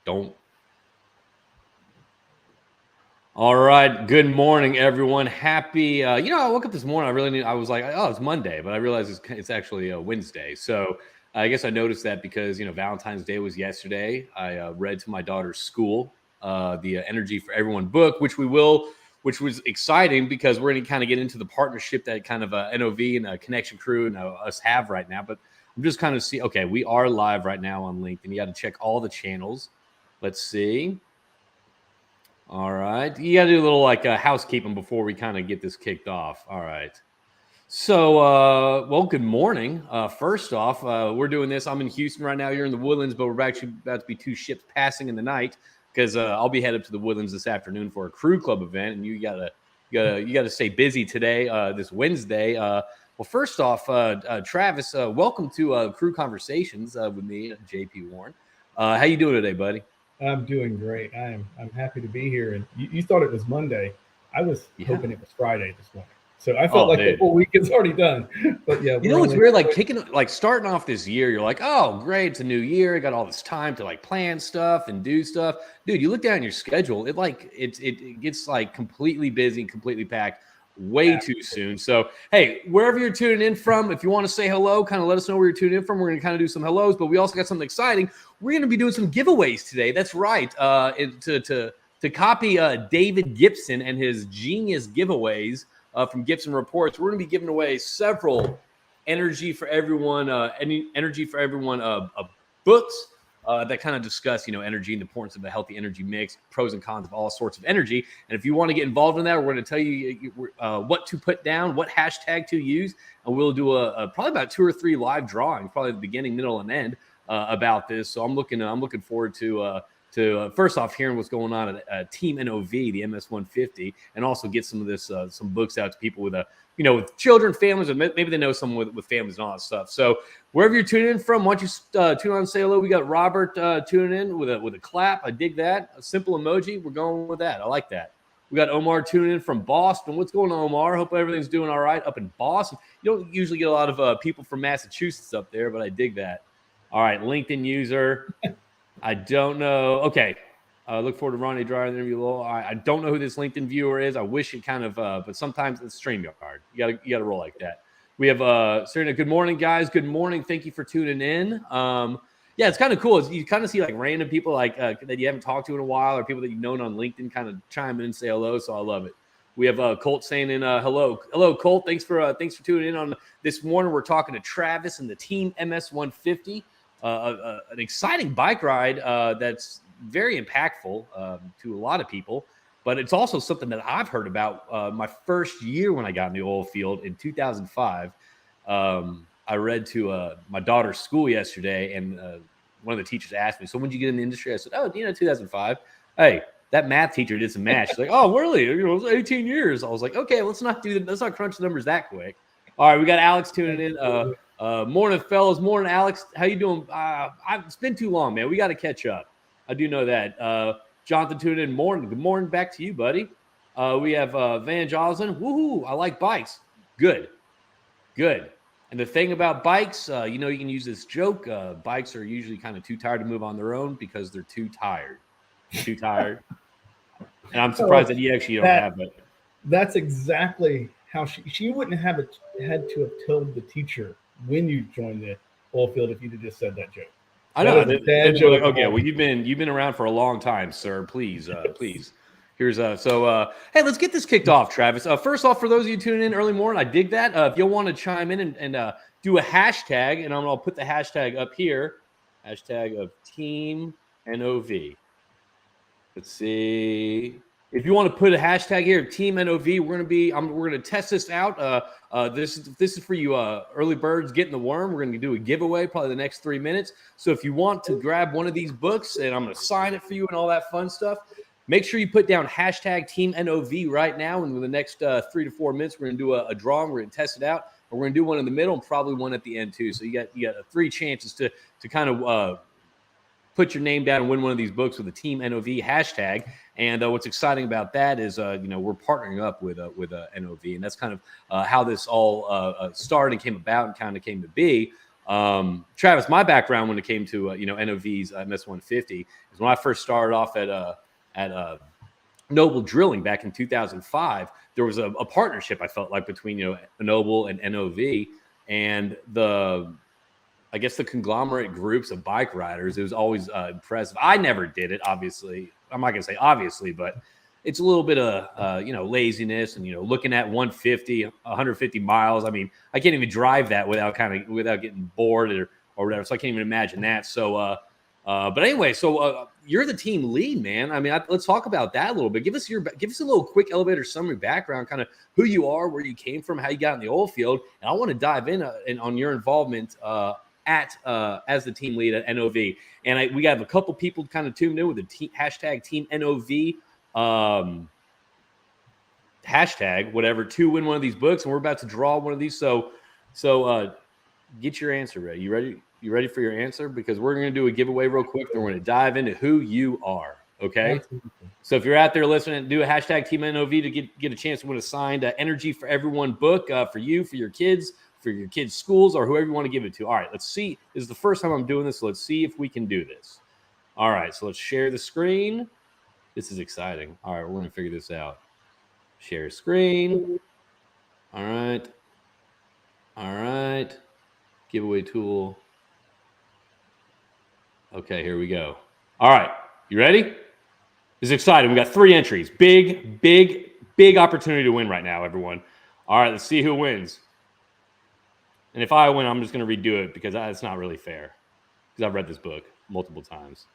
don't. All right. Good morning, everyone. Happy. I woke up this morning. I was like, oh, it's Monday, but I realized it's actually Wednesday. So I guess I noticed that because Valentine's Day was yesterday. I read to my daughter's school the Energy for Everyone book, which was exciting because we're going to kind of get into the partnership that kind of NOV and Connection Crew and us have right now. But I'm just kind of okay, we are live right now on LinkedIn. You got to check all the channels. Let's see. All right. You got to do a little housekeeping before we kind of get this kicked off. All right. So, well, good morning. First off, we're doing this. I'm in Houston right now. You're in the Woodlands, but we're actually about to be two ships passing in the night because I'll be headed up to the Woodlands this afternoon for a crew club event, and you gotta stay busy today, this Wednesday. Well, first off, Travis, welcome to Crüe Conversations with me, JP Warren. How you doing today, buddy? I'm doing great. I'm happy to be here. And you thought it was Monday. I was hoping it was Friday this morning. So I felt the whole weekend's already done. But yeah, it's weird. Starting off this year, you're like, oh, great, it's a new year. I got all this time to plan stuff and do stuff. Dude, you look down your schedule. It gets completely busy and completely packed way too soon. So, hey, wherever you're tuning in from, if you want to say hello, kind of let us know where you're tuning in from. We're going to kind of do some hellos, but we also got something exciting. We're going to be doing some giveaways today. That's right. To copy David Gibson and his genius giveaways from Gibson Reports, we're going to be giving away several Energy for Everyone books that kind of discuss, energy and the importance of a healthy energy mix, pros and cons of all sorts of energy. And if you want to get involved in that, we're going to tell you what to put down, what hashtag to use, and we'll do probably about 2 or 3 live drawings, probably the beginning, middle, and end about this. So I'm looking forward to first off hearing what's going on at Team NOV, the MS-150, and also get some of this some books out to people with with children, families, and maybe they know someone with families and all that stuff. So wherever you're tuning in from, why don't you tune on and say hello? We got Robert tuning in with a clap. I dig that. A simple emoji. We're going with that. I like that. We got Omar tuning in from Boston. What's going on, Omar? Hope everything's doing all right up in Boston. You don't usually get a lot of people from Massachusetts up there, but I dig that. All right, LinkedIn user. I don't know. Okay. Look forward to Ronnie Dreyer interview. I don't know who this LinkedIn viewer is. I wish it kind of, but sometimes it's StreamYard. You gotta roll like that. We have Serena. Good morning, guys. Good morning. Thank you for tuning in. Yeah, it's kind of cool. You kind of see random people that you haven't talked to in a while, or people that you've known on LinkedIn kind of chime in and say hello. So I love it. We have Colt saying in hello. Hello, Colt. Thanks for tuning in on this morning. We're talking to Travis and the Team MS-150. An exciting bike ride that's very impactful to a lot of people, but it's also something that I've heard about my first year when I got in the oil field in 2005. I read to my daughter's school yesterday, and one of the teachers asked me, so when did you get in the industry? I said, 2005. Hey, that math teacher did some math. She's like, oh, really? It was 18 years. I was like, okay, let's not crunch the numbers that quick. All right, we got Alex tuning in. Morning, fellas. Morning, Alex. How you doing? It's been too long, man. We got to catch up. I do know that. Jonathan tuned in. Morning. Good morning back to you, buddy. We have Van Joslin. Woohoo! I like bikes. Good. And the thing about bikes, you can use this joke. Bikes are usually kind of too tired to move on their own because they're too tired. Too tired. And I'm surprised that you actually don't have it. That's exactly how she wouldn't have had to have told the teacher when you joined the oil field if you'd have just said that joke. I know. Okay, well, you've been around for a long time, sir. Please. Here's hey, let's get this kicked off, Travis. First off, for those of you tuning in early morning, I dig that. If you'll want to chime in and do a hashtag, and I'll put the hashtag up here, hashtag of Team NOV. Let's see. If you want to put a hashtag here, Team NOV, we're gonna test this out. This is for you early birds getting the worm. We're gonna do a giveaway probably the next 3 minutes. So if you want to grab one of these books, and I'm gonna sign it for you and all that fun stuff, make sure you put down hashtag Team NOV right now. And in the next 3 to 4 minutes, we're gonna do a drawing. We're gonna test it out, and we're gonna do one in the middle and probably one at the end too. So you got 3 chances to kind of put your name down and win one of these books with a Team NOV hashtag. And what's exciting about that is, we're partnering up with NOV, and that's kind of how this all started and came about and kind of came to be. Travis, my background when it came to NOV's MS-150 is when I first started off at Noble Drilling back in 2005. There was a partnership, I felt like, between Noble and NOV, and I guess the conglomerate groups of bike riders. It was always impressive. I never did it, obviously. I'm not gonna say obviously, but it's a little bit of laziness and looking at 150 miles. I mean, I can't even drive that without getting bored or whatever. So I can't even imagine that. So but anyway, so you're the team lead, man. I mean, let's talk about that a little bit. Give us a little quick elevator summary background, kind of who you are, where you came from, how you got in the oil field, and I want to dive in on your involvement as the team lead at NOV. And we got a couple people kind of tuned in with the hashtag Team NOV hashtag, whatever, to win one of these books, and we're about to draw one of these. So get your answer ready. You ready for your answer? Because we're going to do a giveaway real quick, then we're going to dive into who you are. Okay. Absolutely. So if you're out there listening, do a hashtag Team NOV to get a chance to win a signed Energy for Everyone book for you, for your kids, schools, or whoever you want to give it to. All right, let's see. This is the first time I'm doing this, so let's see if we can do this. All right, so let's share the screen. This is exciting. All right, we're going to figure this out. Share screen. All right. Giveaway tool. Okay, here we go. All right, you ready? This is exciting. We got 3 entries. Big opportunity to win right now, everyone. All right, let's see who wins. And if I win, I'm just going to redo it because it's not really fair. Because I've read this book multiple times.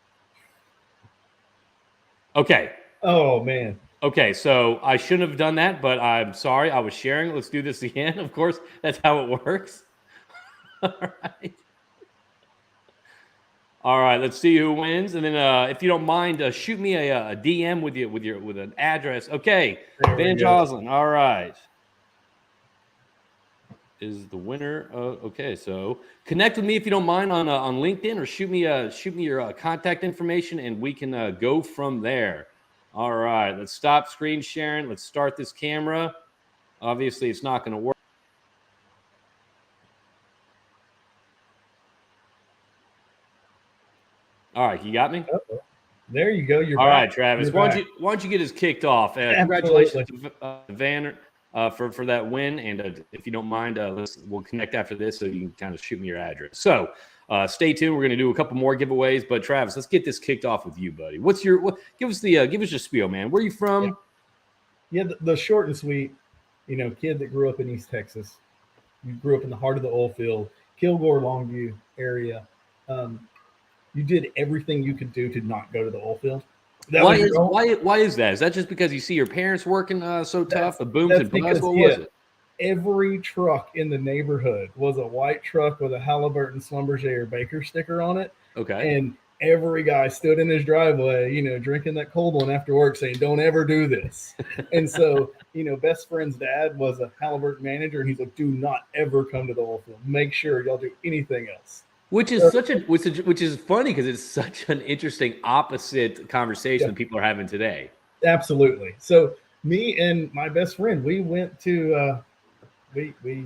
Okay. Oh, man. Okay, so I shouldn't have done that, but I'm sorry. I was sharing. Let's do this again. Of course, that's how it works. All right, let's see who wins. And then if you don't mind, shoot me a DM with an address. Okay, Van Joslin. All right. Is the winner. Okay, so connect with me if you don't mind on LinkedIn, or shoot me your contact information, and we can go from there. All right, let's stop screen sharing. Let's start this camera. Obviously, it's not going to work. All right, you got me? Uh-oh. There you go. You're all back. Right, Travis. Why don't you get us kicked off? Congratulations to Van for that win. And if you don't mind, we'll connect after this so you can kind of shoot me your address. So stay tuned. We're going to do a couple more giveaways. But Travis, let's get this kicked off with you, buddy. Give us your spiel, man. Where are you from? Yeah, the short and sweet. Kid that grew up in East Texas. You grew up in the heart of the oil field, Kilgore, Longview area. You did everything you could do to not go to the oil field. Why is that? Is that just because you see your parents working so tough? The booms and busts? What was it? Every truck in the neighborhood was a white truck with a Halliburton, Schlumberger, or Baker sticker on it. Okay. And every guy stood in his driveway, drinking that cold one after work, saying, "Don't ever do this." And so, best friend's dad was a Halliburton manager, and he's like, "Do not ever come to the oil field. Make sure y'all do anything else." Which is which is funny because it's such an interesting opposite conversation that people are having today. Absolutely. So me and my best friend, we went to we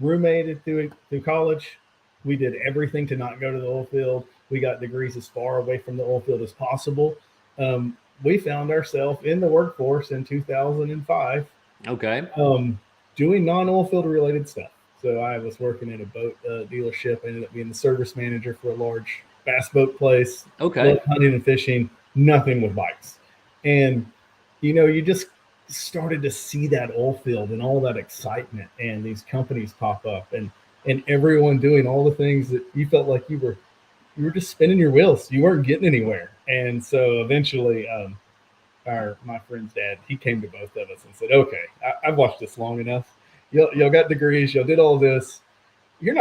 roommated through college. We did everything to not go to the oil field. We got degrees as far away from the oil field as possible. We found ourselves in the workforce in 2005. Okay. Doing non-oil field related stuff. So I was working at a boat dealership. I ended up being the service manager for a large bass boat place. Okay. Hunting and fishing, nothing with bikes. And, you just started to see that oil field and all that excitement and these companies pop up and everyone doing all the things that you felt like you were just spinning your wheels. You weren't getting anywhere. And so eventually my friend's dad, he came to both of us and said, "Okay, I've watched this long enough. Y'all got degrees. Y'all did all this. You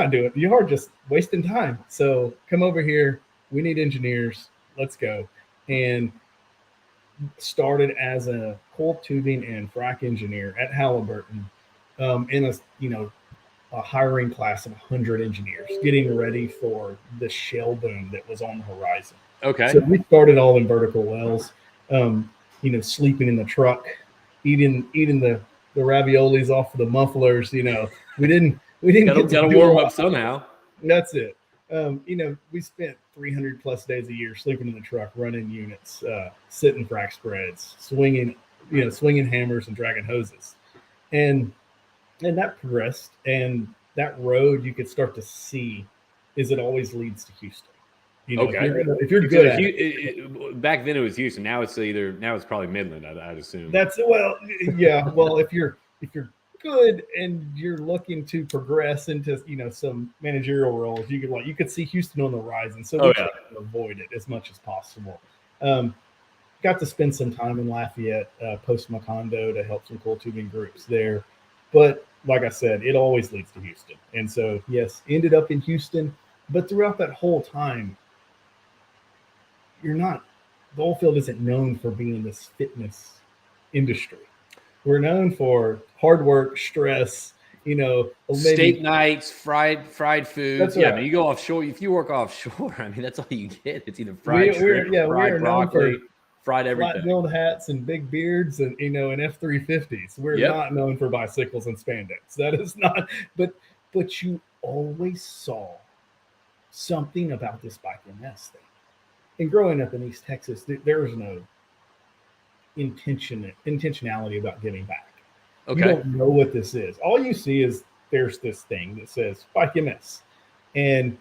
are just wasting time. So come over here. We need engineers. Let's go." And started as a coiled tubing and frac engineer at Halliburton in a hiring class of 100 engineers, getting ready for the shale boom that was on the horizon. Okay. So we started all in vertical wells, sleeping in the truck, eating the raviolis off of the mufflers. We didn't gotta warm up somehow. That's it. We spent 300 plus days a year sleeping in the truck, running units, sitting frac spreads, swinging hammers and dragging hoses, and that progressed. And that road you could start to see is it always leads to Houston. Okay. If you're good at back then it was Houston. Now it's probably Midland. I'd assume. Well, if you're good and you're looking to progress into some managerial roles, you could see Houston on the rise, and so we try to avoid it as much as possible. Got to spend some time in Lafayette, post my condo to help some coil tubing groups there, but like I said, it always leads to Houston, and so yes, ended up in Houston. But throughout that whole time, the oil field isn't known for being this fitness industry. We're known for hard work, stress, steak nights, fried foods. Right. I mean, you go offshore. If you work offshore, I mean, that's all you get. It's either fried shrimp, fried broccoli, fried everything. Flat billed hats and big beards and and F-350s. We're not known for bicycles and spandex. That is not. But you always saw something about this bike MS thing. And growing up in East Texas, there was no intentionality about giving back. Okay. You don't know what this is. All you see is there's this thing that says Bike MS. And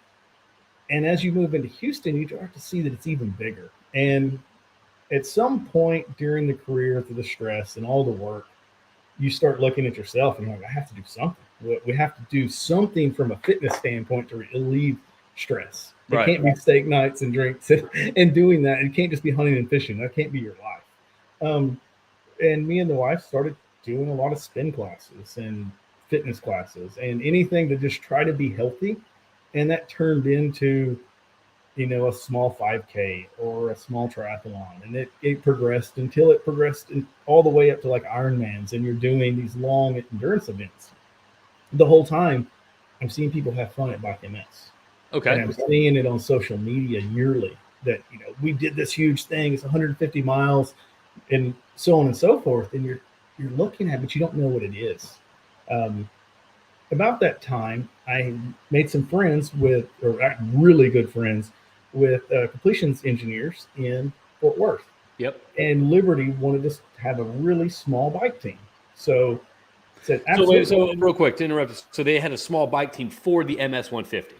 as you move into Houston, you start to see that it's even bigger. And at some point during the career, through the stress and all the work, you start looking at yourself and you're like, I have to do something. We have to do something from a fitness standpoint to relieve stress. It can't be steak nights and drinks and doing that. It can't just be hunting and fishing. That can't be your life. And me and the wife started doing a lot of spin classes and fitness classes and anything to just try to be healthy. And that turned into, a small 5K or a small triathlon. And it progressed until it progressed all the way up to like Ironmans. And you're doing these long endurance events. The whole time, I'm seeing people have fun at Bike MS. Okay. And I'm seeing it on social media yearly that, we did this huge thing. It's 150 miles and so on and so forth. And you're looking at it, but you don't know what it is. About that time, I made some friends really good friends with completions engineers in Fort Worth. Yep. And Liberty wanted us to have a really small bike team. So said, absolutely. So real quick to interrupt. So they had a small bike team for the MS 150.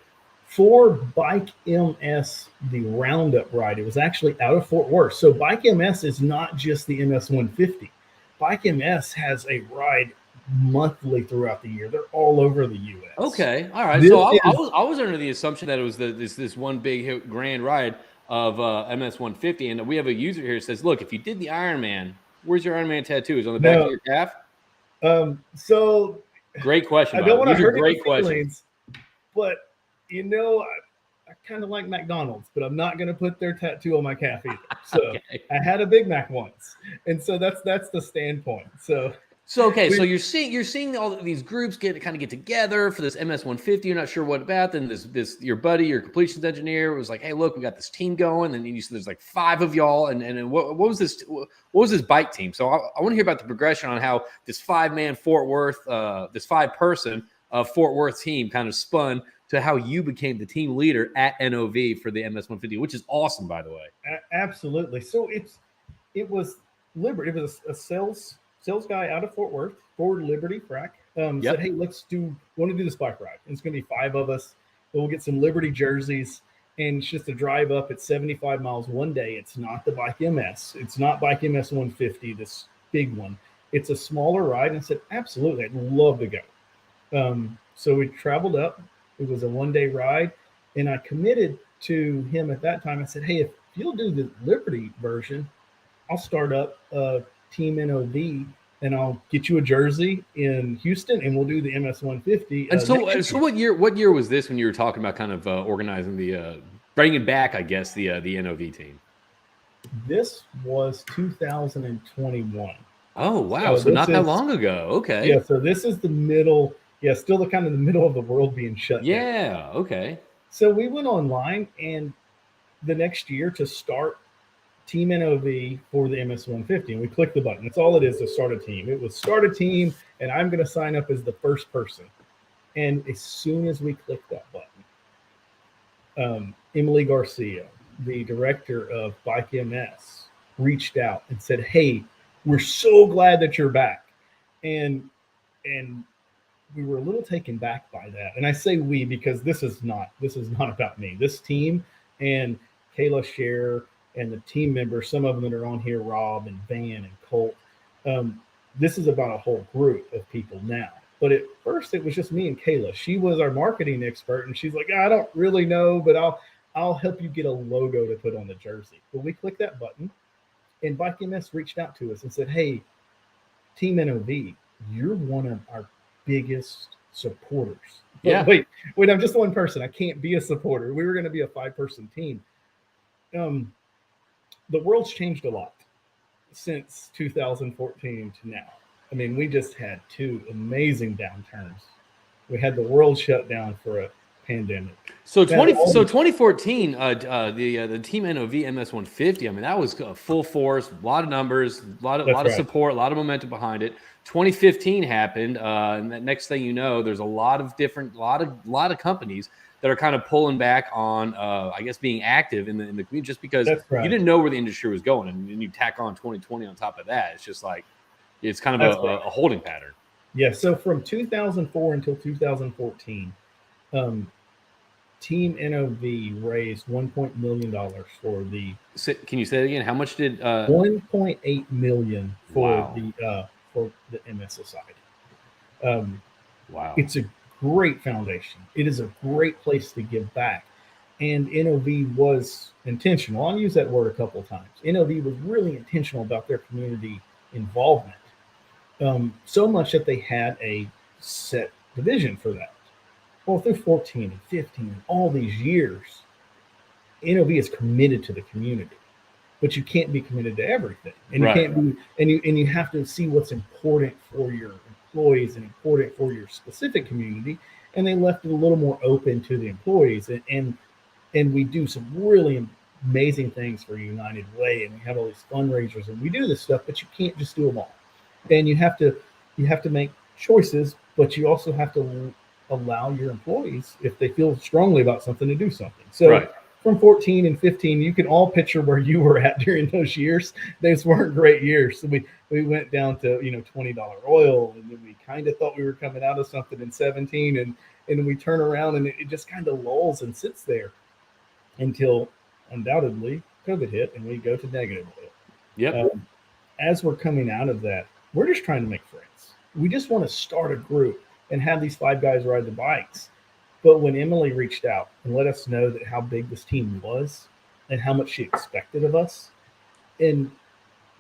For Bike MS, the Roundup ride, it was actually out of Fort Worth. So Bike MS is not just the MS 150. Bike MS has a ride monthly throughout the year. They're all over the U.S. Okay, all right. So I was under the assumption that it was this one big grand ride of MS 150, and we have a user here that says, "Look, if you did the Ironman, where's your Ironman tattoo? Is it on the back of your calf?" So great question. I don't want to hurt any feelings, but I kind of like McDonald's, but I'm not going to put their tattoo on my calf either. So okay. I had a Big Mac once, and so that's the standpoint. So you're seeing all these groups get together for this MS 150. You're not sure what about. Then this your buddy, your completions engineer, was like, "Hey, look, we got this team going." And then you said there's like 5 of y'all. And what was this? What was this bike team? So I want to hear about the progression on how this 5-man Fort Worth, this 5-person Fort Worth team kind of spun to how you became the team leader at NOV for the MS 150, which is awesome, by the way. Absolutely. So it was Liberty. It was a sales guy out of Fort Worth, Ford Liberty Frac, said, "Hey, want to do this bike ride. And it's going to be 5 of us. We'll get some Liberty jerseys, and it's just a drive up at 75 miles one day. It's not the Bike MS. It's not Bike MS 150, this big one. It's a smaller ride." And I said, "Absolutely, I'd love to go." So we traveled up. It was a 1-day ride, and I committed to him at that time. I said, "Hey, if you'll do the Liberty version, I'll start up Team NOV, and I'll get you a jersey in Houston, and we'll do the MS 150." And so what year was this when you were talking about kind of organizing bringing back, I guess, the NOV team? This was 2021. Oh, wow. So not that long ago. Okay. Yeah. So this is the middle. Yeah. Still the kind of the middle of the world being shut down. Yeah. Okay. So we went online, and the next year to start Team NOV for the MS 150, and we clicked the button. That's all it is, to start a team. It was start a team, and I'm going to sign up as the first person. And as soon as we clicked that button, Emily Garcia, the director of Bike MS, reached out and said, "Hey, we're so glad that you're back," and we were a little taken back by that. And I say we because this is not about me. This team and Kayla Scher and the team members, some of them that are on here, Rob and Van and Colt. This is about a whole group of people now. But at first, it was just me and Kayla. She was our marketing expert, and she's like, "I don't really know, but I'll help you get a logo to put on the jersey." But we clicked that button, and Bike MS reached out to us and said, "Hey, Team NOV, you're one of our biggest supporters." But Yeah. wait, I'm just one person. I can't be a supporter. We were going to be a 5-person team. The world's changed a lot since 2014 to now. I mean, we just had 2 amazing downturns. We had the world shut down for a pandemic. So 2014, the Team NOV MS 150. I mean, that was full force, a lot of numbers, a lot of support, a lot of momentum behind it. 2015 happened, and the next thing you know, there's a lot of companies that are kind of pulling back on, I guess, being active in the community, just because you didn't know where the industry was going, and you tack on 2020 on top of that. It's just like it's kind of a holding pattern. Yeah. So from 2004 until 2014. Team NOV raised $1 million for the. Can you say that again? How much did? $1.8 million for the MS Society. Wow! It's a great foundation. It is a great place to give back, and NOV was intentional. I'll use that word a couple of times. NOV was really intentional about their community involvement, so much that they had a set division for that. Well, through 14 and 15 and all these years, NOV is committed to the community, but you can't be committed to everything, and you can't be, and you have to see what's important for your employees and important for your specific community. And they left it a little more open to the employees, and we do some really amazing things for United Way, and we have all these fundraisers, and we do this stuff, but you can't just do them all, and you have to make choices, but you also have to allow your employees, if they feel strongly about something, to do something. So from 14 and 15, you can all picture where you were at during those years. Those weren't great years. So we went down to $20 oil, and then we kind of thought we were coming out of something in 17, and then we turn around and it just kind of lulls and sits there until undoubtedly COVID hit and we go to negative oil. Yep. As we're coming out of that, we're just trying to make friends. We just want to start a group and have these 5 guys ride the bikes. But when Emily reached out and let us know that how big this team was and how much she expected of us, and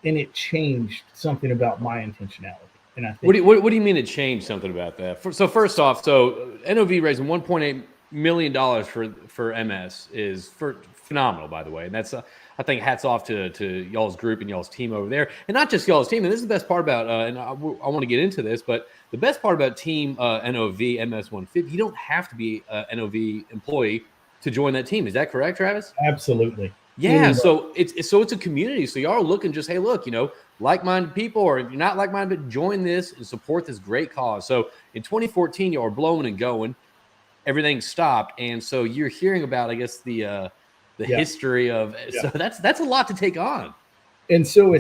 it changed something about my intentionality. And I think what do you mean it changed something about that? So first off, NOV raising $1.8 million for MS is phenomenal, by the way, and that's I think hats off to y'all's group and y'all's team over there, and not just y'all's team. And this is the best part about, and I want to get into this, but the best part about Team NOV MS 150, you don't have to be a NOV employee to join that team. Is that correct, Travis? Absolutely. Yeah. So it's a community. So y'all are looking just, hey, look, like-minded people, or if you're not like-minded, join this and support this great cause. So in 2014, y'all are blowing and going. Everything stopped, and so you're hearing about, I guess, the history of. So that's a lot to take on. And so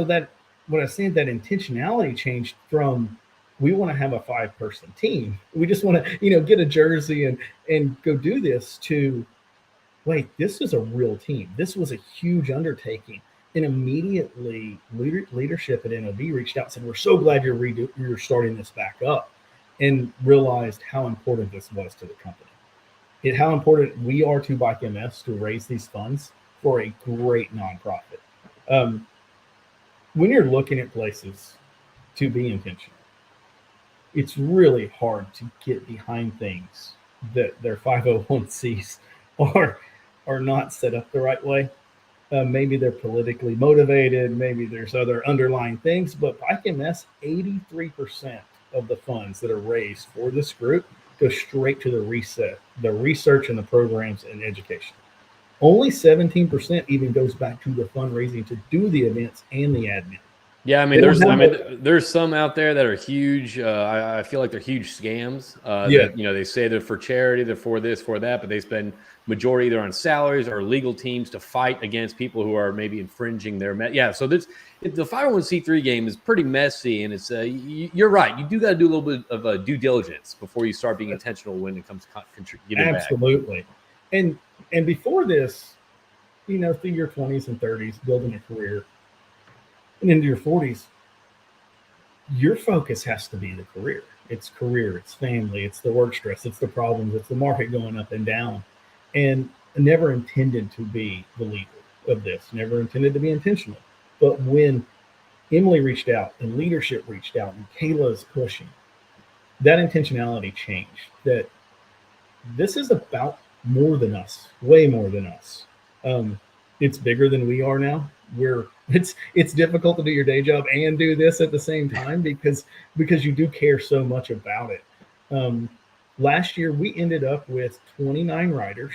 that what I said, that intentionality changed from, we want to have a 5-person team. We just want to, get a jersey and go do this, to, wait, this is a real team. This was a huge undertaking. And immediately leadership at NOV reached out and said, "We're so glad you're starting this back up," and realized how important this was to the company. How important we are to Bike MS to raise these funds for a great nonprofit. When you're looking at places to be intentional, it's really hard to get behind things that their 501(c)s are not set up the right way. Maybe they're politically motivated. Maybe there's other underlying things. But Bike MS, 83% of the funds that are raised for this group go straight to the research and the programs and education. Only 17% even goes back to the fundraising to do the events and the admin. Yeah, I mean, They don't have there's some out there that are huge. I feel like they're huge scams. yeah, That they say they're for charity, they're for this, for that, but they spend majority either on salaries or legal teams to fight against people who are maybe infringing their yeah. So the 501c3 game is pretty messy, and it's you're right. You do got to do a little bit of due diligence before you start being intentional when it comes to giving back. absolutely. And before this, through your 20s and 30s, building a career, and into your 40s, your focus has to be the career. It's career, it's family, it's the work stress, it's the problems, it's the market going up and down. And I never intended to be the leader of this, never intended to be intentional. But when Emily reached out and leadership reached out and Kayla's pushing, that intentionality changed. That this is about more than us, way more than us. It's bigger than we are now. It's difficult to do your day job and do this at the same time because you do care so much about it. Last year we ended up with 29 riders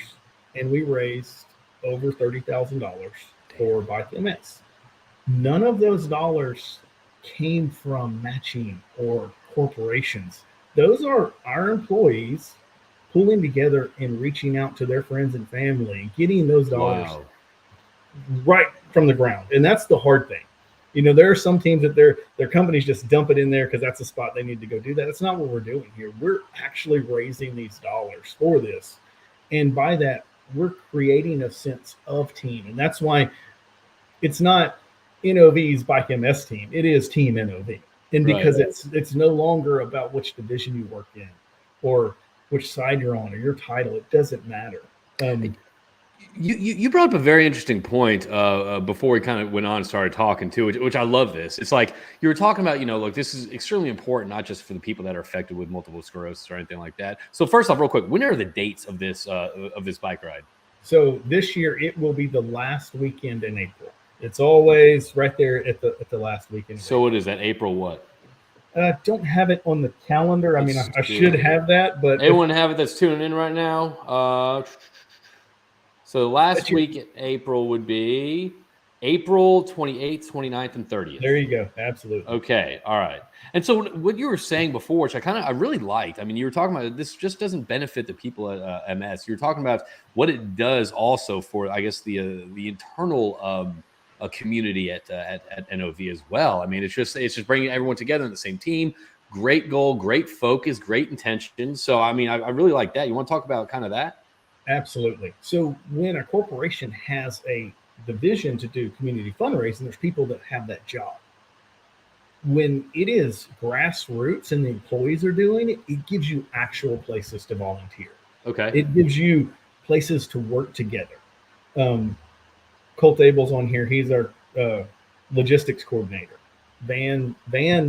and we raised over $30,000 for Bike MS. None of those dollars came from matching or corporations. Those are our employees pulling together and reaching out to their friends and family, getting those dollars right from the ground. And that's the hard thing. There are some teams that their companies just dump it in there because that's the spot they need to go do that. That's not what we're doing here. We're actually raising these dollars for this. And by that, we're creating a sense of team. And that's why it's not NOV's Bike MS team. It is Team NOV. And because it's no longer about which division you work in or which side you're on or your title, it doesn't matter. You brought up a very interesting point before we kind of went on and started talking too, which I love this. It's like you were talking about, look, this is extremely important, not just for the people that are affected with multiple sclerosis or anything like that. So first off, real quick, when are the dates of this bike ride? So this year it will be the last weekend in April. It's always right there at the last weekend. So what is that? April what? Don't have it on the calendar. I mean, I should have that, but anyone have it that's tuning in right now? So the last week in April would be April 28th, 29th, and 30th. There you go. Absolutely. Okay. All right. And so what you were saying before, which I really liked. I mean, you were talking about this just doesn't benefit the people at MS. You're talking about what it does also for, I guess, the internal community at NOV as well. I mean, it's just bringing everyone together in the same team. Great goal, great focus, great intention. So, I mean, I really like that. You want to talk about kind of that? Absolutely. So when a corporation has a division to do community fundraising, there's people that have that job. When it is grassroots and the employees are doing it, it gives you actual places to volunteer. Okay. It gives you places to work together. Colt Abel's on here. He's our logistics coordinator. Van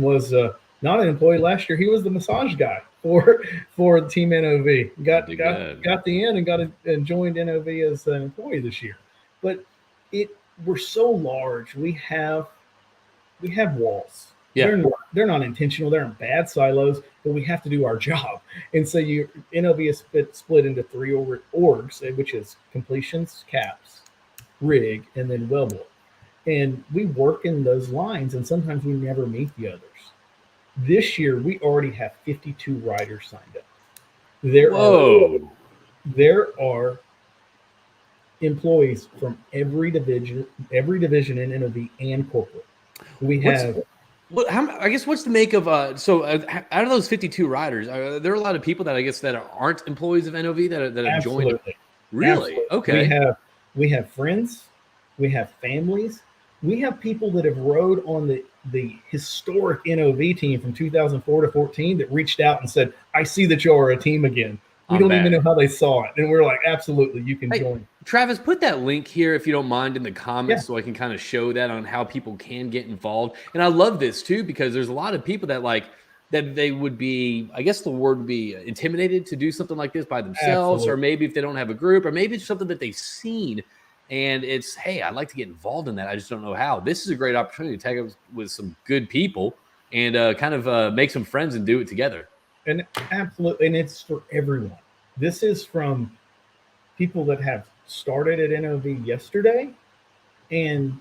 was not an employee last year. He was the massage guy for Team NOV. Got the in and joined NOV as an employee this year. But we're so large. We have walls. Yeah. They're not intentional. They're in bad silos, but we have to do our job. And so NOV is split into three orgs, which is completions, caps, rig, and then wellbore. And we work in those lines, and sometimes we never meet the others. This year, we already have 52 riders signed up. There are employees from every division in NOV and corporate. We have. I guess what's the make of out of those 52 riders, are there a lot of people that I guess that aren't employees of NOV that have joined? Really? Absolutely. Okay. We have friends, we have families, we have people that have rode on the historic NOV team from 2004 to 14 that reached out and said, "I see that you are a team again." We don't even know how they saw it. And we're like, absolutely, you can join. Travis, put that link here, if you don't mind, in the comments so I can kind of show that on how people can get involved. And I love this, too, because there's a lot of people that they would be, I guess the word would be intimidated to do something like this by themselves, or maybe if they don't have a group, or maybe it's something that they've seen. And it's, hey, I'd like to get involved in that. I just don't know how. This is a great opportunity to tag up with some good people and kind of make some friends and do it together. And absolutely, and it's for everyone. This is from people that have started at NOV yesterday and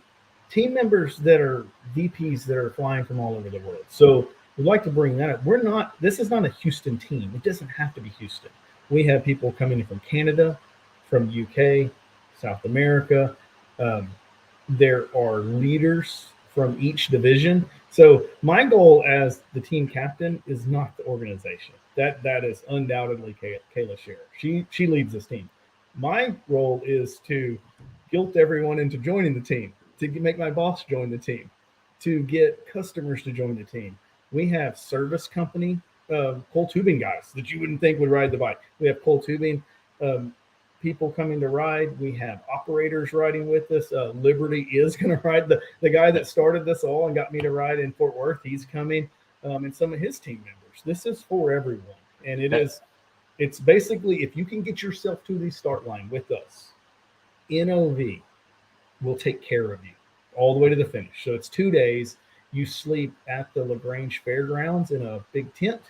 team members that are VPs that are flying from all over the world. So we'd like to bring that up. This is not a Houston team. It doesn't have to be Houston. We have people coming in from Canada, from UK, South America. Um, there are leaders from each division. So my goal as the team captain is not the organization. That is undoubtedly Kayla Scherer. She leads this team. My role is to guilt everyone into joining the team, to make my boss join the team, to get customers to join the team. We have service company coal tubing guys that you wouldn't think would ride the bike. We have coal tubing people coming to ride. We have operators riding with us. Liberty is going to ride. The guy that started this all and got me to ride in Fort Worth, he's coming, and some of his team members. This is for everyone, and it's basically, if you can get yourself to the start line with us, NOV will take care of you all the way to the finish. So it's 2 days. You sleep at the LaGrange Fairgrounds in a big tent,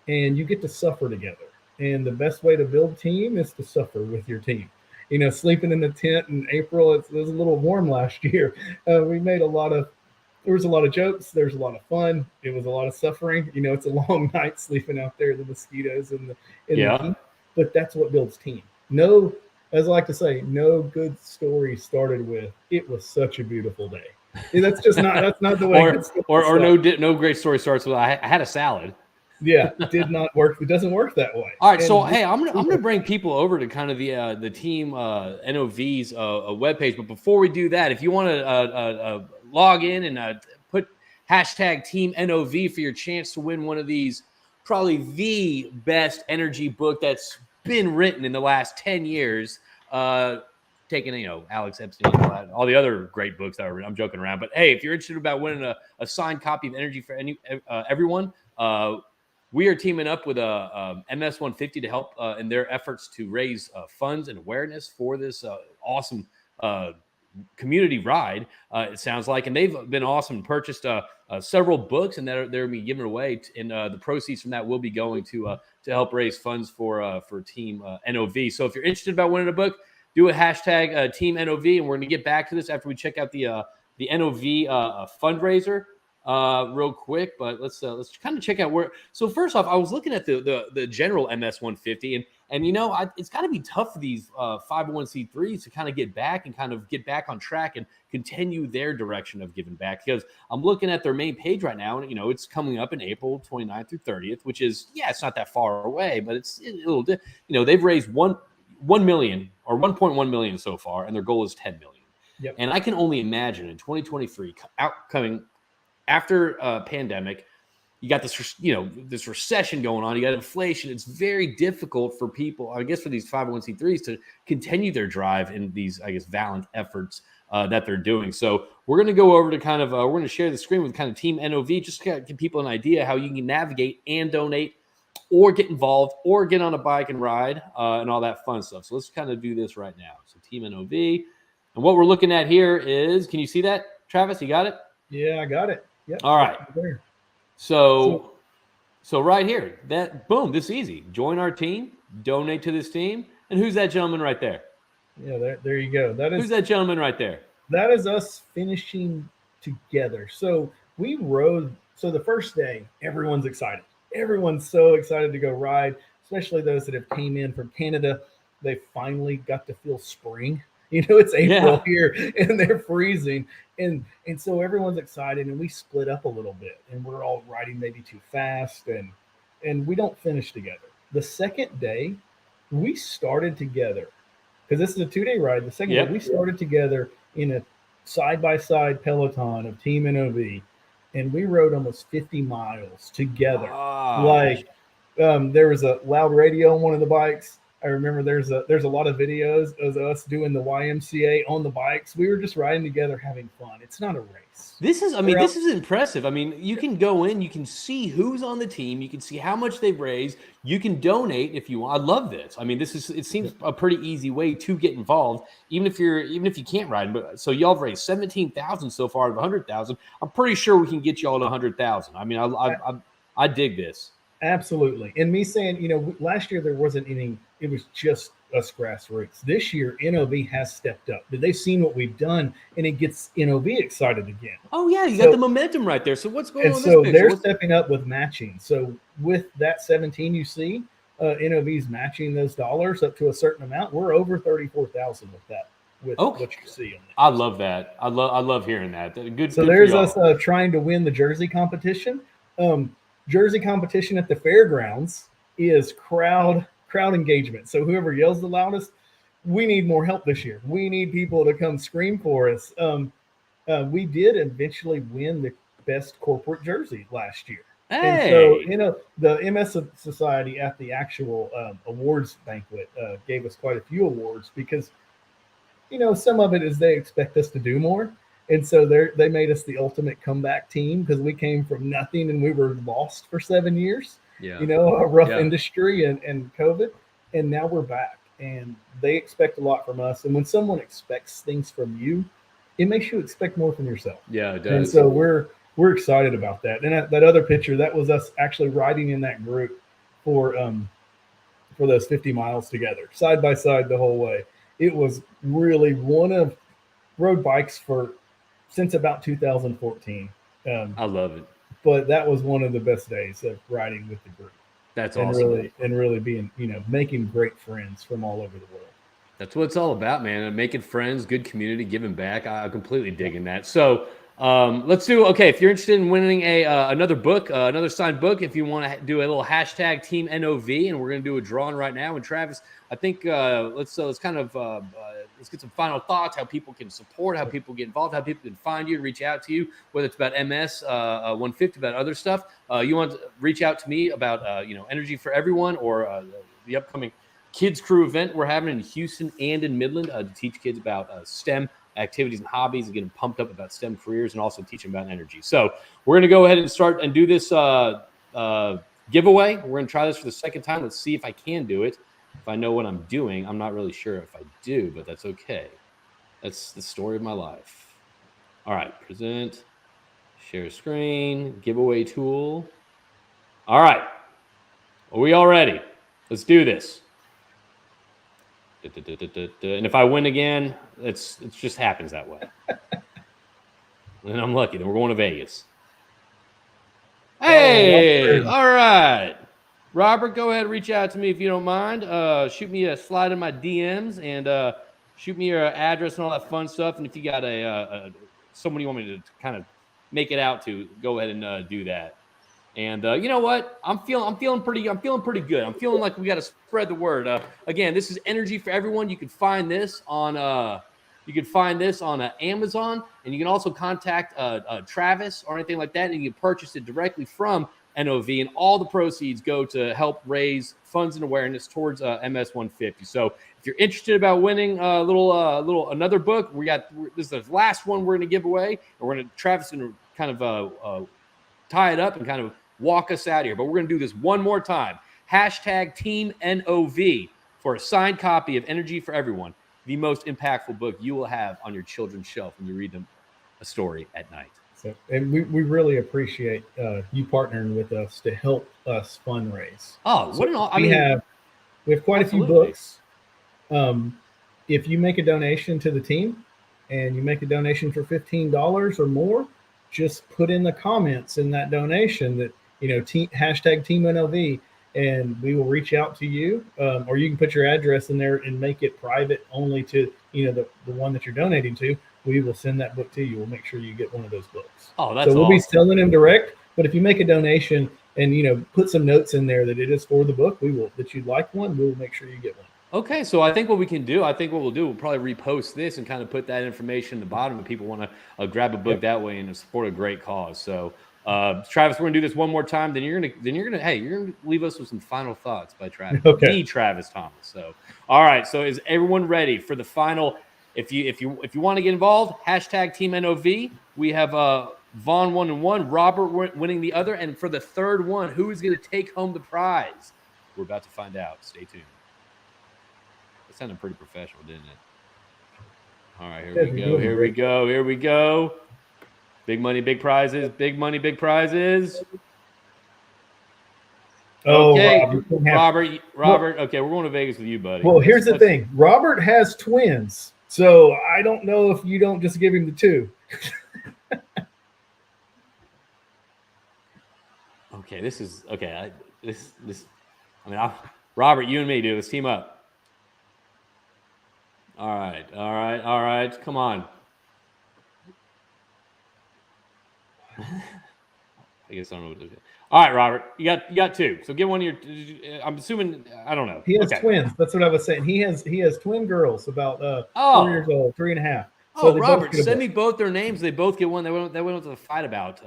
and you get to suffer together. And the best way to build team is to suffer with your team. You know, sleeping in the tent in April, it was a little warm last year. There was a lot of jokes. There's a lot of fun. It was a lot of suffering. You know, it's a long night sleeping out there, the mosquitoes and the heat. But that's what builds team. No, as I like to say, no good story started with, it was such a beautiful day. That's not the way. No great story starts with, I had a salad. Yeah, did not work. It doesn't work that way. All right, so hey, I'm gonna bring people over to kind of the team NOV's webpage. But before we do that, if you want to log in and put hashtag Team NOV for your chance to win one of these, probably the best energy book that's been written in the last 10 years. Taking, Alex Epstein, all the other great books that are written. I'm joking around, but hey, if you're interested about winning a signed copy of Energy for everyone, we are teaming up with a MS 150 to help in their efforts to raise funds and awareness for this awesome community ride. It sounds like, and they've been awesome and purchased several books, and they're going to be given away. And the proceeds from that will be going to help raise funds for Team NOV. So if you're interested about winning a book, do a hashtag Team NOV, and we're going to get back to this after we check out the NOV fundraiser real quick. But let's kind of check out where. So first off, I was looking at the general MS 150, and it's got to be tough for these 501c3s to kind of get back on track and continue their direction of giving back. Because I'm looking at their main page right now, and it's coming up in April 29th through 30th, which is, it's not that far away, but they've raised 1 million or 1.1 million so far, and their goal is 10 million. Yep. And I can only imagine in 2023 coming after pandemic, you got this recession going on, you got inflation. It's very difficult for people, I guess, for these 501c3s to continue their drive in these, I guess, valiant efforts that they're doing. So we're going to go over to we're going to share the screen with kind of Team NOV, just to give people an idea how you can navigate and donate, or get involved, or get on a bike and ride, and all that fun stuff. So let's kind of do this right now. So Team NOV. And what we're looking at here is, can you see that, Travis? You got it? Yeah, I got it. Yep. All right. So right here, boom, this is easy. Join our team, donate to this team. And who's that gentleman right there? Yeah, there you go. Who's that gentleman right there? That is us finishing together. So we rode. So the first day, everyone's excited. Everyone's so excited to go ride, especially those that have came in from Canada. They finally got to feel spring. It's April here, and they're freezing. And so everyone's excited, and we split up a little bit, and we're all riding maybe too fast, and we don't finish together. The second day, we started together, because this is a 2-day ride. The second day, we started together in a side-by-side peloton of Team NOV, and we rode almost 50 miles together. There was a loud radio on one of the bikes. I remember there's a lot of videos of us doing the YMCA on the bikes. We were just riding together, having fun. It's not a race. This is impressive. I mean, you can go in, you can see who's on the team, you can see how much they've raised, you can donate if you want. I love this. I mean, it seems a pretty easy way to get involved, even if you can't ride. But so y'all have raised 17,000 so far out of 100,000. I'm pretty sure we can get y'all to 100,000. I mean, I dig this. Absolutely. And me saying, last year there wasn't any, it was just us grassroots. This year, NOV has stepped up. They've seen what we've done, and it gets NOV excited again. Oh yeah, you got the momentum right there. So what's going on in this so picture? They're stepping up with matching. So with that 17 you see, NOV's matching those dollars up to a certain amount. We're over 34,000 with that. With what you see on I love that. I love hearing that. Good. So good there's us trying to win the jersey competition. Jersey competition at the fairgrounds is crowd engagement. So whoever yells the loudest, we need more help this year. We need people to come scream for us. We did eventually win the best corporate jersey last year. Hey. And so, the MS Society at the actual awards banquet gave us quite a few awards because, some of it is they expect us to do more. And so they made us the ultimate comeback team because we came from nothing and we were lost for 7 years. Yeah. A rough industry and COVID. And now we're back. And they expect a lot from us. And when someone expects things from you, it makes you expect more from yourself. Yeah, it does. And so we're excited about that. And that other picture, that was us actually riding in that group for those 50 miles together, side by side the whole way. It was really one of road bikes since about 2014. I love it. But that was one of the best days of riding with the group. That's awesome. Really being, making great friends from all over the world. That's what it's all about, man. Making friends, good community, giving back. I'm completely digging that. So let's do, if you're interested in winning another book, another signed book, if you want to do a little hashtag Team NOV, and we're going to do a drawing right now. And Travis, I think let's kind of let's get some final thoughts, how people can support, how people get involved, how people can find you and reach out to you, whether it's about MS 150, about other stuff. You want to reach out to me about Energy for Everyone or the upcoming Kids Crew event we're having in Houston and in Midland to teach kids about STEM activities and hobbies and get them pumped up about STEM careers and also teach them about energy. So we're going to go ahead and start and do this giveaway. We're going to try this for the second time. Let's see if I can do it. If I know what I'm doing, I'm not really sure if I do, but that's okay. That's the story of my life. All right, present, share screen, giveaway tool. All right. Are we all ready? Let's do this. And if I win again, it just happens that way. And I'm lucky. Then we're going to Vegas. Hey, all right. Robert, go ahead and reach out to me if you don't mind. Shoot me a slide in my DMs and shoot me your address and all that fun stuff. And if you got someone you want me to kind of make it out to, go ahead and do that. And you know what? I'm feeling pretty good. I'm feeling like we got to spread the word. Again, this is Energy for Everyone. You can find this on Amazon, and you can also contact Travis or anything like that, and you can purchase it directly from NOV, and all the proceeds go to help raise funds and awareness towards MS 150. So if you're interested about winning another book, this is the last one we're going to give away, and Travis is going to kind of tie it up and kind of walk us out here. But we're going to do this one more time. Hashtag Team NOV for a signed copy of Energy for Everyone, the most impactful book you will have on your children's shelf when you read them a story at night. So, and we really appreciate you partnering with us to help us fundraise. Oh, we have quite a few books. If you make a donation to the team and you make a donation for $15 or more, just put in the comments in that donation that, hashtag Team NOV, and we will reach out to you. Or you can put your address in there and make it private only to, the one that you're donating to. We will send that book to you. We'll make sure you get one of those books. Oh, that's so we'll awesome. be selling them direct. But if you make a donation and, put some notes in there that it is for the book, that you'd like one, we'll make sure you get one. Okay, so I think what we'll probably repost this and kind of put that information in the bottom if people want to grab a book that way and support a great cause. So, Travis, we're gonna do this one more time. Then you're gonna leave us with some final thoughts by Travis, the Travis Thomas. So, all right. So, is everyone ready for the final? If you want to get involved, hashtag Team NOV. We have Vaughn 1 and 1, Robert winning the other, and for the third one, who is going to take home the prize? We're about to find out. Stay tuned. That sounded pretty professional, didn't it? All right, here we go. Big money, big prizes. Big money, big prizes. Oh, Okay, Robert. Robert. Okay, we're going to Vegas with you, buddy. Well, here's the thing. Robert has twins, so I don't know if you don't just give him the 2. Okay, this is okay. Robert, you and me, dude. Let's team up. All right. Come on. I guess I don't know what to do. All right, Robert, you got 2. So get one of your. I'm assuming I don't know. He has twins. That's what I was saying. He has twin girls, about 4 years old, 3.5. So Robert, send me both their names. They both get one. They went to the fight about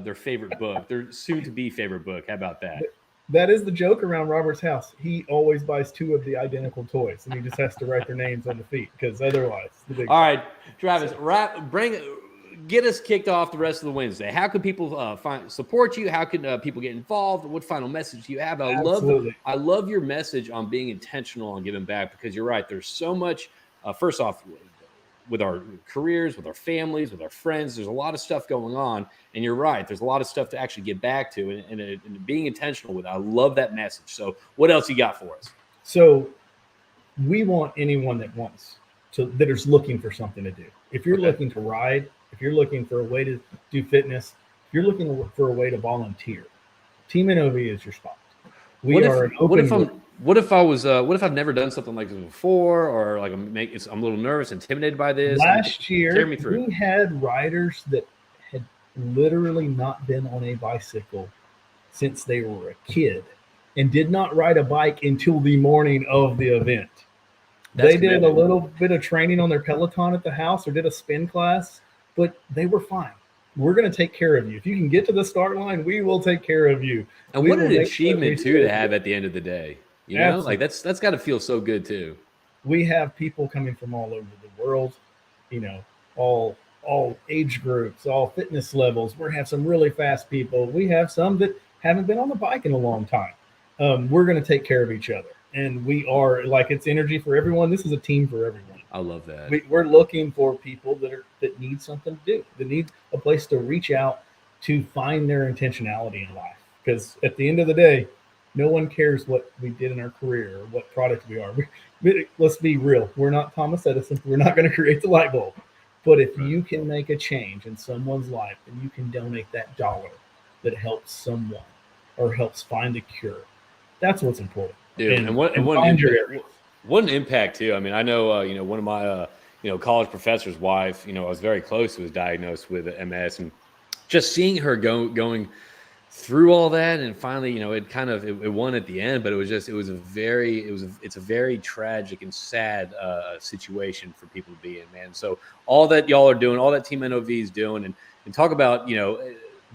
their favorite book, their soon-to-be favorite book. How about that? That is the joke around Robert's house. He always buys 2 of the identical toys, and he just has to write their names on the feet because otherwise. All right, Travis, get us kicked off the rest of the Wednesday. How can people support you? How can people get involved? What final message do you have? I love your message on being intentional on giving back, because you're right. There's so much. First off, with our careers, with our families, with our friends, there's a lot of stuff going on, and you're right. There's a lot of stuff to actually get back to, and being intentional with it. I love that message. So, what else you got for us? So, we want anyone that is looking for something to do. If you're looking to ride, if you're looking for a way to do fitness, if you're looking for a way to volunteer, Team NOV is your spot. What if I've never done something like this before, or like I'm a little nervous, intimidated by this? Last year, we had riders that had literally not been on a bicycle since they were a kid and did not ride a bike until the morning of the event. They did a little bit of training on their Peloton at the house or did a spin class, but they were fine. We're going to take care of you. If you can get to the start line, we will take care of you. And what an achievement too to have at the end of the day. You know, like that's got to feel so good too. We have people coming from all over the world, you know, all age groups, all fitness levels. We're going to have some really fast people. We have some that haven't been on the bike in a long time. We're going to take care of each other. And we are, like, it's energy for everyone. This is a team for everyone. I love that. We're looking for people that need something to do, that need a place to reach out to find their intentionality in life. Because at the end of the day, no one cares what we did in our career or what product we are. Let's be real. We're not Thomas Edison. We're not going to create the light bulb. But if you can make a change in someone's life and you can donate that dollar that helps someone or helps find a cure, that's what's important. Dude, and what an impact too. I mean, I know, one of my, college professor's wife, I was very close, who was diagnosed with MS, and just seeing her going through all that, and finally, it won at the end, but it's a very tragic and sad situation for people to be in, man. So all that y'all are doing, all that Team NOV is doing, and talk about,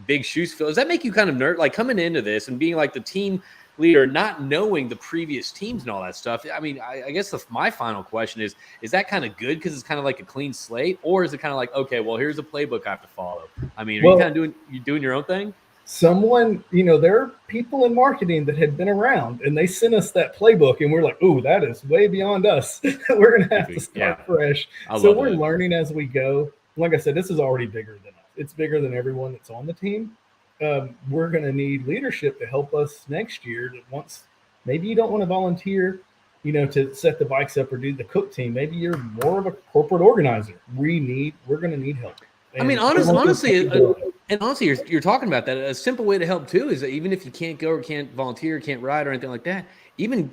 big shoes to fill. Does that make you kind of nerd, like coming into this and being like the team leader, not knowing the previous teams and all that stuff? I mean, I guess my final question is that kind of good because it's kind of like a clean slate, or is it kind of like, okay, well, here's a playbook I have to follow? I mean, are you kind of doing your own thing? Someone, there are people in marketing that had been around and they sent us that playbook and we're like, ooh, that is way beyond us. We're going to have to start fresh. So we're learning as we go. Like I said, this is already bigger than us. It's bigger than everyone that's on the team. We're going to need leadership to help us next year. That once maybe you don't want to volunteer, to set the bikes up or do the cook team. Maybe you're more of a corporate organizer. We're going to need help. And I mean, honestly, you're talking about that. A simple way to help too is that even if you can't go or can't volunteer, can't ride or anything like that, even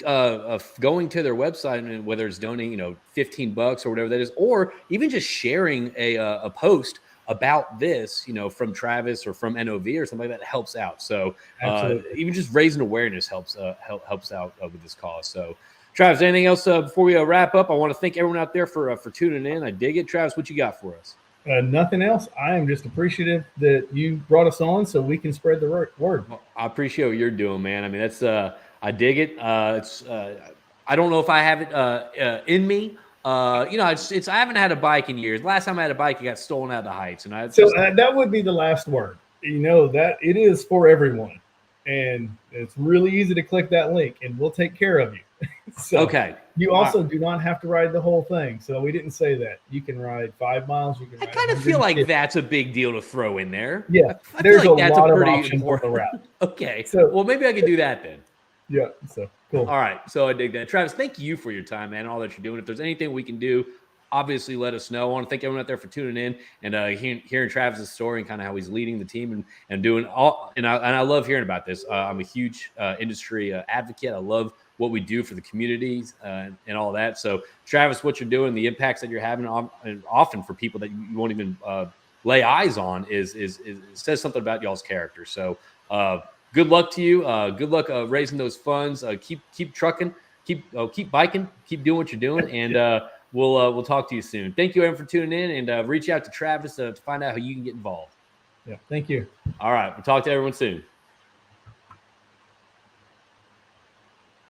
going to their website, and whether it's donating, $15 or whatever that is, or even just sharing a post about this, from Travis or from NOV or something like that, helps out. So even just raising awareness helps out with this cause. So Travis, anything else before we wrap up? I want to thank everyone out there for tuning in. I dig it. Travis, what you got for us? Nothing else. I am just appreciative that you brought us on so we can spread the word. Well, I appreciate what you're doing, man. I mean, that's I dig it. I don't know if I have it in me. I haven't had a bike in years. Last time I had a bike, it got stolen out of the Heights, and that would be the last word. That it is for everyone, and it's really easy to click that link, and we'll take care of you. So Okay. you also do not have to ride the whole thing. So we didn't say that. You can ride 5 miles. You can I ride kind of feel 150. like that's a big deal to throw in there. Yeah, I feel there's like a that's lot a of pretty options on the important. route. Okay. So Well, maybe I could do that then. yeah, so cool. All right. So I dig that. Travis, thank you for your time, man, and all that you're doing. If there's anything we can do, obviously let us know. I want to thank everyone out there for tuning in and hearing Travis's story and kind of how he's leading the team and doing all. And I love hearing about this. I'm a huge industry advocate. I love what we do for the communities and all that. So, Travis, what you're doing, the impacts that you're having, and often for people that you won't even lay eyes on, is says something about y'all's character. So, good luck to you. Good luck raising those funds. Keep trucking. Keep biking. Keep doing what you're doing, and we'll talk to you soon. Thank you, everyone, for tuning in, and reach out to Travis to find out how you can get involved. Yeah, thank you. All right, we'll talk to everyone soon.